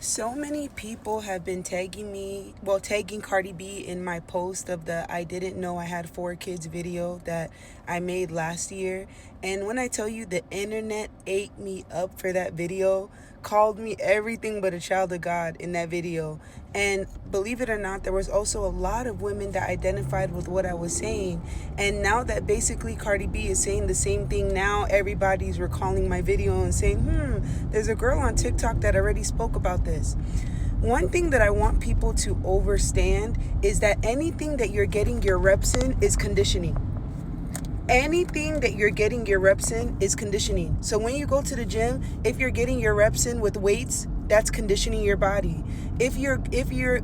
So many people have been tagging Cardi B in my post of the I didn't know I had 4 kids video that I made last year. And when I tell you the internet ate me up for that video, called me everything but a child of God in that video. And believe it or not, there was also a lot of women that identified with what I was saying. And now that basically Cardi B is saying the same thing, now everybody's recalling my video and saying, there's a girl on TikTok that already spoke about this. One thing that I want people to understand is that anything that you're getting your reps in is conditioning. Anything that you're getting your reps in is conditioning. So when you go to the gym, if you're getting your reps in with weights, that's conditioning your body. If you're with your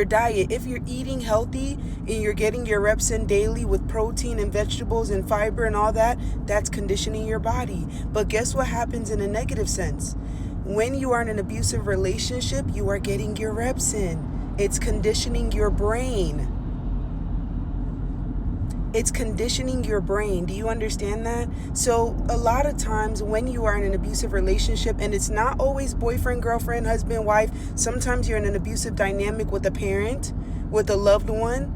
diet, if you're eating healthy and you're getting your reps in daily with protein and vegetables and fiber and all that, that's conditioning your body. But guess what happens in a negative sense? When you are in an abusive relationship, you are getting your reps in. It's conditioning your brain. It's conditioning your brain. Do you understand that? So a lot of times when you are in an abusive relationship, and it's not always boyfriend, girlfriend, husband, wife, sometimes you're in an abusive dynamic with a parent, with a loved one.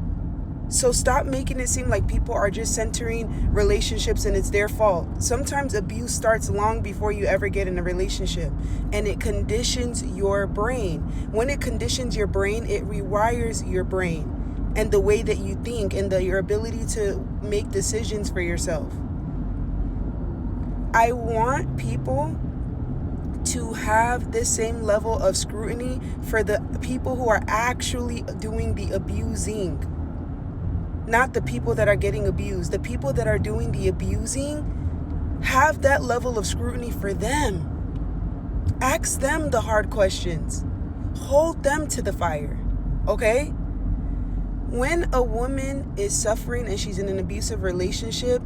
So stop making it seem like people are just centering relationships and it's their fault. Sometimes abuse starts long before you ever get in a relationship, and it conditions your brain. When it conditions your brain, it rewires your brain and the way that you think and your ability to make decisions for yourself. I want people to have this same level of scrutiny for the people who are actually doing the abusing, not the people that are getting abused. The people that are doing the abusing, have that level of scrutiny for them. Ask them the hard questions. Hold them to the fire, okay? When a woman is suffering and she's in an abusive relationship,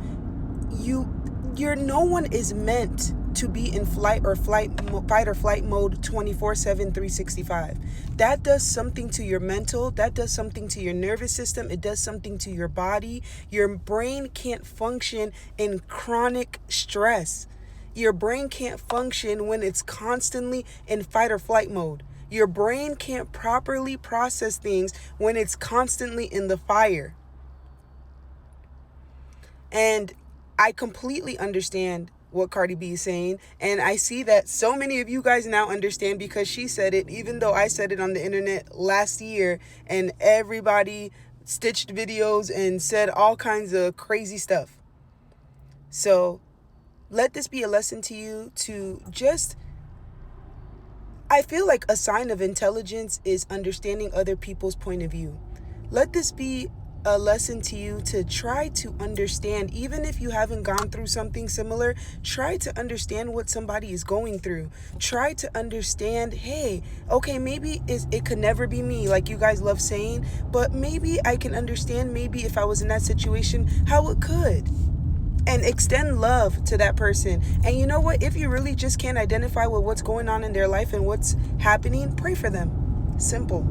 no one is meant to be in fight or flight mode 24/7, 365. That does something to your mental, that does something to your nervous system, it does something to your body. Your brain can't function in chronic stress. Your brain can't function when it's constantly in fight or flight mode. Your brain can't properly process things when it's constantly in the fire. And I completely understand what Cardi B is saying. And I see that so many of you guys now understand because she said it, even though I said it on the internet last year and everybody stitched videos and said all kinds of crazy stuff. So let this be a lesson to you to just... I feel like a sign of intelligence is understanding other people's point of view. Let this be a lesson to you to try to understand, even if you haven't gone through something similar, try to understand what somebody is going through. Try to understand, hey, okay, maybe it could never be me, like you guys love saying, but maybe I can understand maybe if I was in that situation, how it could. And extend love to that person. And you know what? If you really just can't identify with what's going on in their life and what's happening, pray for them. Simple.